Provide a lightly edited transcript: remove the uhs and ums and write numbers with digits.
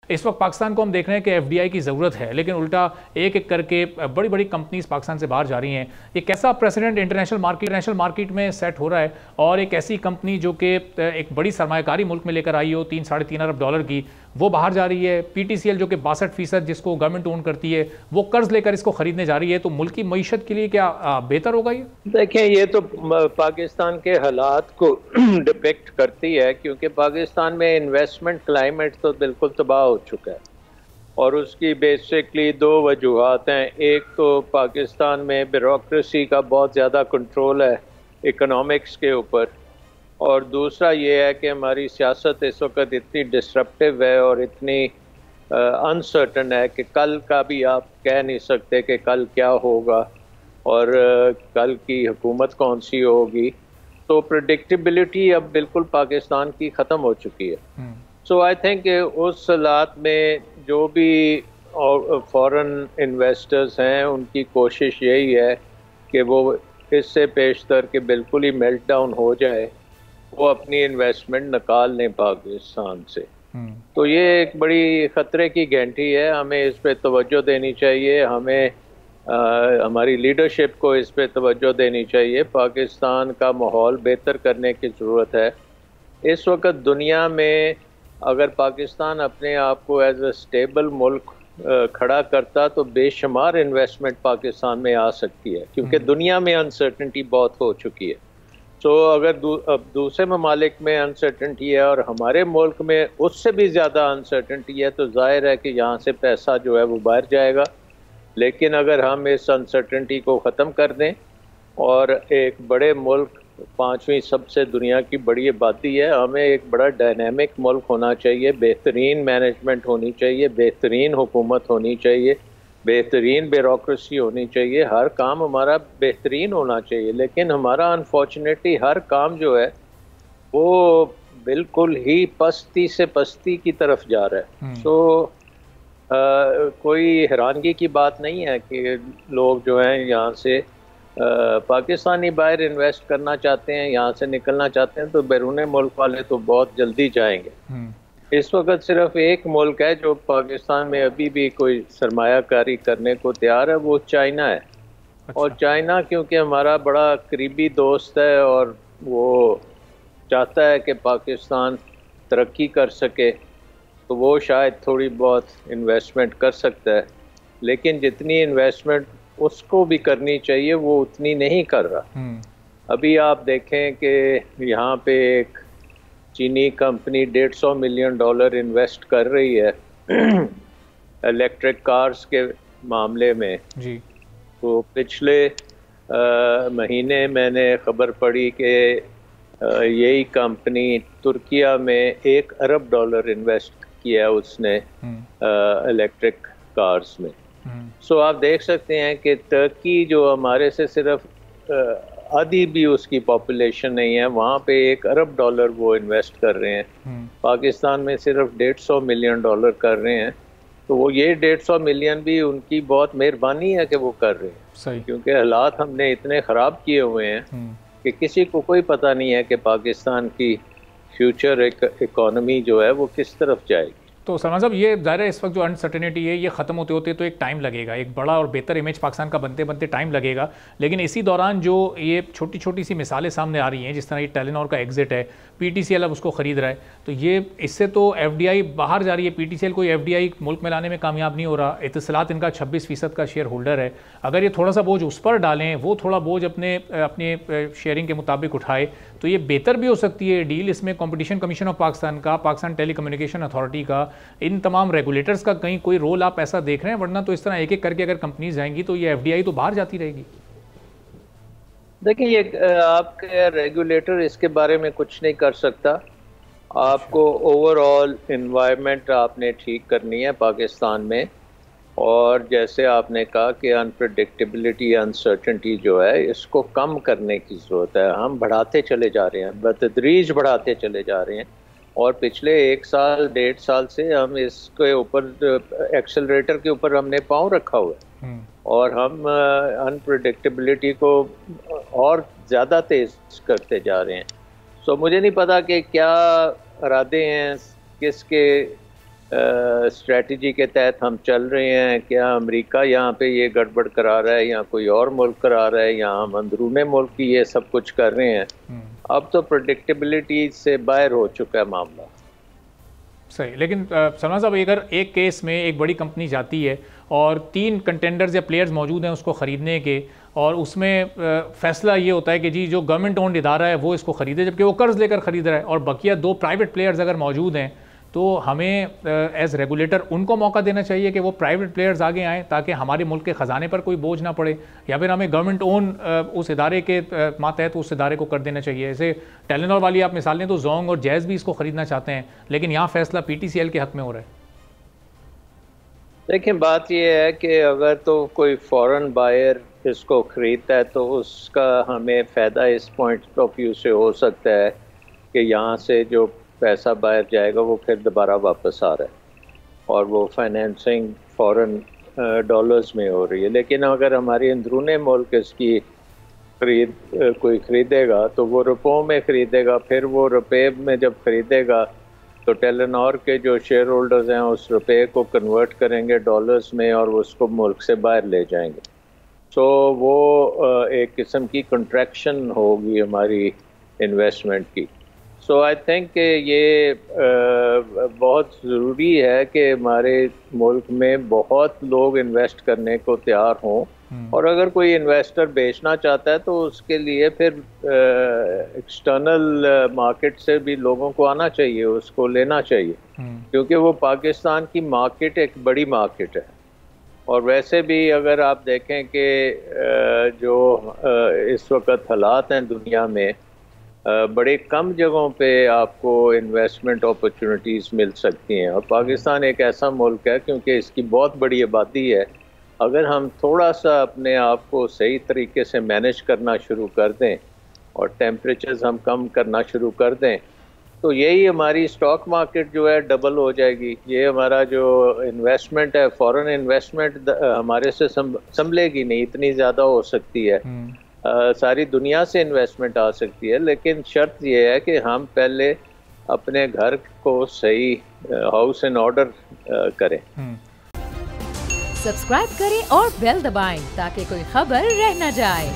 اس وقت پاکستان کو ہم دیکھ رہے ہیں کہ ایف ڈی آئی کی ضرورت ہے، لیکن الٹا ایک ایک کر کے بڑی بڑی کمپنیز پاکستان سے باہر جا رہی ہیں۔ یہ کیسا پریسیڈنٹ انٹرنیشنل مارکیٹ میں سیٹ ہو رہا ہے، اور ایک ایسی کمپنی جو کہ ایک بڑی سرمایہ کاری ملک میں لے کر آئی ہو 3-3.5 ارب ڈالر کی، وہ باہر جا رہی ہے۔ پی ٹی سی ایل جو کہ 62% جس کو گورنمنٹ اون کرتی ہے، وہ قرض لے کر اس کو خریدنے جا رہی ہے، تو ملک کی معیشت کے لیے کیا بہتر ہوگا یہ؟ دیکھیں، یہ تو پاکستان کے حالات کو ڈپیکٹ کرتی ہے، کیونکہ پاکستان میں انویسٹمنٹ کلائمیٹ تو بالکل تباہ ہو چکا ہے، اور اس کی بیسکلی 2 وجوہات ہیں۔ ایک تو پاکستان میں بیوروکریسی کا بہت زیادہ کنٹرول ہے اکنامکس کے اوپر، اور دوسرا یہ ہے کہ ہماری سیاست اس وقت اتنی ڈسرپٹیو ہے اور اتنی انسرٹن ہے کہ کل کا بھی آپ کہہ نہیں سکتے کہ کل کیا ہوگا اور کل کی حکومت کون سی ہوگی۔ تو پریڈکٹیبلٹی اب بالکل پاکستان کی ختم ہو چکی ہے۔ سو آئی تھنک اس حالات میں جو بھی فورن انویسٹرز ہیں، ان کی کوشش یہی ہے کہ وہ اس سے پیشتر کہ بالکل ہی میلٹ ڈاؤن ہو جائے، وہ اپنی انویسٹمنٹ نکال لیں پاکستان سے۔ تو یہ ایک بڑی خطرے کی گھنٹی ہے، ہمیں اس پہ توجہ دینی چاہیے، ہمیں ہماری لیڈرشپ کو اس پہ توجہ دینی چاہیے۔ پاکستان کا ماحول بہتر کرنے کی ضرورت ہے۔ اس وقت دنیا میں اگر پاکستان اپنے آپ کو ایز اے اسٹیبل ملک کھڑا کرتا تو بے شمار انویسٹمنٹ پاکستان میں آ سکتی ہے، کیونکہ دنیا میں انسرٹنٹی بہت ہو چکی ہے۔ سو اگر اب دوسرے ممالک میں انسرٹنٹی ہے اور ہمارے ملک میں اس سے بھی زیادہ انسرٹنٹی ہے، تو ظاہر ہے کہ یہاں سے پیسہ جو ہے وہ باہر جائے گا۔ لیکن اگر ہم اس انسرٹنٹی کو ختم کر دیں اور ایک بڑے ملک، 5ویں سب سے دنیا کی بڑی آبادی ہے، ہمیں ایک بڑا ڈائنامک ملک ہونا چاہیے، بہترین مینجمنٹ ہونی چاہیے، بہترین حکومت ہونی چاہیے، بہترین بیوروکریسی ہونی چاہیے، ہر کام ہمارا بہترین ہونا چاہیے۔ لیکن ہمارا انفارچونیٹلی ہر کام جو ہے وہ بالکل ہی پستی سے پستی کی طرف جا رہا ہے۔ سو کوئی حیرانگی کی بات نہیں ہے کہ لوگ جو ہیں یہاں سے پاکستانی باہر انویسٹ کرنا چاہتے ہیں، یہاں سے نکلنا چاہتے ہیں، تو بیرون ملک والے تو بہت جلدی جائیں گے۔ اس وقت صرف ایک ملک ہے جو پاکستان میں ابھی بھی کوئی سرمایہ کاری کرنے کو تیار ہے، وہ چائنا ہے۔ اور چائنا کیونکہ ہمارا بڑا قریبی دوست ہے اور وہ چاہتا ہے کہ پاکستان ترقی کر سکے، تو وہ شاید تھوڑی بہت انویسٹمنٹ کر سکتا ہے، لیکن جتنی انویسٹمنٹ اس کو بھی کرنی چاہیے وہ اتنی نہیں کر رہا۔ ابھی آپ دیکھیں کہ یہاں پہ ایک چینی کمپنی $150 ملین انویسٹ کر رہی ہے الیکٹرک کارز کے معاملے میں۔ تو پچھلے مہینے میں نے خبر پڑھی کہ یہی کمپنی ترکیہ میں $1 ارب انویسٹ کیا اس نے الیکٹرک کارز میں۔ سو آپ دیکھ سکتے ہیں کہ ترکی جو ہمارے سے صرف آدھی بھی اس کی پاپولیشن نہیں ہے، وہاں پہ $1 ارب وہ انویسٹ کر رہے ہیں۔ پاکستان میں صرف $150 ملین کر رہے ہیں، تو وہ یہ $150 ملین بھی ان کی بہت مہربانی ہے کہ وہ کر رہے ہیں، کیونکہ حالات ہم نے اتنے خراب کیے ہوئے ہیں کہ کسی کو کوئی پتہ نہیں ہے کہ پاکستان کی فیوچر اکانومی جو ہے وہ کس طرف جائے گی۔ تو سلمان صاحب، یہ ظاہر ہے اس وقت جو انسرٹنٹی ہے یہ ختم ہوتے ہوتے تو ایک ٹائم لگے گا، ایک بڑا اور بہتر امیج پاکستان کا بنتے بنتے ٹائم لگے گا، لیکن اسی دوران جو یہ چھوٹی چھوٹی سی مثالیں سامنے آ رہی ہیں، جس طرح یہ ٹیلینور کا ایگزٹ ہے، پی ٹی سی ایل اب اس کو خرید رہا ہے، تو یہ اس سے تو ایف ڈی آئی باہر جا رہی ہے۔ پی ٹی سی ایل کوئی ایف ڈی آئی ملک میں لانے میں کامیاب نہیں ہو رہا، اتصالات ان کا 26% کا شیئر ہولڈر ہے۔ اگر یہ تھوڑا سا بوجھ اس پر ڈالیں، وہ تھوڑا بوجھ اپنے شیئرنگ کے مطابق اٹھائے، تو یہ بہتر بھی ہو سکتی ہے ڈیل۔ اس میں کمپٹیشن کمیشن آف پاکستان کا، پاکستان ٹیلی کمیونیکیشن اتھارٹی کا، ان تمام ریگولیٹرز کا کہیں کوئی رول آپ ایسا دیکھ رہے ہیں؟ ورنہ تو اس طرح ایک ایک کر کے اگر کمپنیز جائیں گی تو یہ ایف ڈی آئی تو باہر جاتی رہے گی۔ دیکھیں، یہ آپ کے ریگولیٹر اس کے بارے میں کچھ نہیں کر سکتا۔ آپ کو اوور آل انوائرمنٹ آپ نے ٹھیک کرنی ہے پاکستان میں، اور جیسے آپ نے کہا کہ انپریڈکٹیبلٹی، انسرٹنٹی جو ہے اس کو کم کرنے کی ضرورت ہے۔ ہم بڑھاتے چلے جا رہے ہیں، بتدریج بڑھاتے چلے جا رہے ہیں، اور پچھلے 1 سال 1.5 سال سے ہم اس کے اوپر ایکسلریٹر کے اوپر ہم نے پاؤں رکھا ہوا ہے، اور ہم انپریڈکٹیبلٹی کو اور زیادہ تیز کرتے جا رہے ہیں۔ سو مجھے نہیں پتا کہ کیا ارادے ہیں کس کے اسٹریٹجی کے تحت ہم چل رہے ہیں؟ کیا امریکہ یہاں پہ یہ گڑبڑ کرا رہا ہے یا کوئی اور ملک کرا رہا ہے یا ہم اندرون ملک ہی یہ سب کچھ کر رہے ہیں؟ اب تو پریڈکٹیبلٹی سے باہر ہو چکا ہے معاملہ. صحیح. لیکن سلمان صاحب اگر ایک کیس میں ایک بڑی کمپنی جاتی ہے اور 3 کنٹینڈرز یا پلیئرز موجود ہیں اس کو خریدنے کے، اور اس میں فیصلہ یہ ہوتا ہے کہ جی جو گورنمنٹ اونڈ ادارہ ہے وہ اس کو خریدے، جبکہ وہ قرض لے کر خرید رہا ہے، اور بقیہ 2 پرائیویٹ پلیئرز اگر موجود ہیں، تو ہمیں ایز ریگولیٹر ان کو موقع دینا چاہیے کہ وہ پرائیویٹ پلیئرز آگے آئیں تاکہ ہمارے ملک کے خزانے پر کوئی بوجھ نہ پڑے، یا پھر ہمیں گورنمنٹ اون اس ادارے کے ماتحت اس ادارے کو کر دینا چاہیے؟ ایسے ٹیلینور والی آپ مثال لیں تو زونگ اور جیز بھی اس کو خریدنا چاہتے ہیں، لیکن یہاں فیصلہ پی ٹی سی ایل کے حق میں ہو رہا ہے. دیکھیں بات یہ ہے کہ اگر تو کوئی فورن بائر اس کو خریدتا ہے تو اس کا ہمیں فائدہ اس پوائنٹ آف ویو سے ہو سکتا ہے کہ یہاں سے جو پیسہ باہر جائے گا وہ پھر دوبارہ واپس آ رہا ہے اور وہ فائنینسنگ فورن ڈالرز میں ہو رہی ہے. لیکن اگر ہماری اندرون ملک اس کی کوئی خریدے گا تو وہ روپوں میں خریدے گا، پھر وہ روپے میں جب خریدے گا تو ٹیلینور کے جو شیئر ہولڈرز ہیں اس روپے کو کنورٹ کریں گے ڈالرز میں اور اس کو ملک سے باہر لے جائیں گے. سو وہ ایک قسم کی کنٹریکشن ہوگی ہماری انویسٹمنٹ کی. سو آئی تھنک کہ یہ بہت ضروری ہے کہ ہمارے ملک میں بہت لوگ انویسٹ کرنے کو تیار ہوں، اور اگر کوئی انویسٹر بیچنا چاہتا ہے تو اس کے لیے پھر ایکسٹرنل مارکیٹ سے بھی لوگوں کو آنا چاہیے، اس کو لینا چاہیے، کیونکہ وہ پاکستان کی مارکیٹ ایک بڑی مارکیٹ ہے. اور ویسے بھی اگر آپ دیکھیں کہ جو اس وقت حالات ہیں دنیا میں، بڑے کم جگہوں پہ آپ کو انویسٹمنٹ اپرچونٹیز مل سکتی ہیں، اور پاکستان ایک ایسا ملک ہے کیونکہ اس کی بہت بڑی آبادی ہے. اگر ہم تھوڑا سا اپنے آپ کو صحیح طریقے سے مینیج کرنا شروع کر دیں اور ٹیمپریچرز ہم کم کرنا شروع کر دیں تو یہی ہماری اسٹاک مارکیٹ جو ہے ڈبل ہو جائے گی. یہ ہمارا جو انویسٹمنٹ ہے، فورن انویسٹمنٹ ہمارے سے سنبھلے گی نہیں، اتنی زیادہ ہو سکتی ہے، ساری دنیا سے انویسٹمنٹ آ سکتی ہے، لیکن شرط یہ ہے کہ ہم پہلے اپنے گھر کو صحیح ہاؤس ان آرڈر کریں. سبسکرائب کریں اور بیل دبائیں تاکہ کوئی خبر رہ نہ جائے.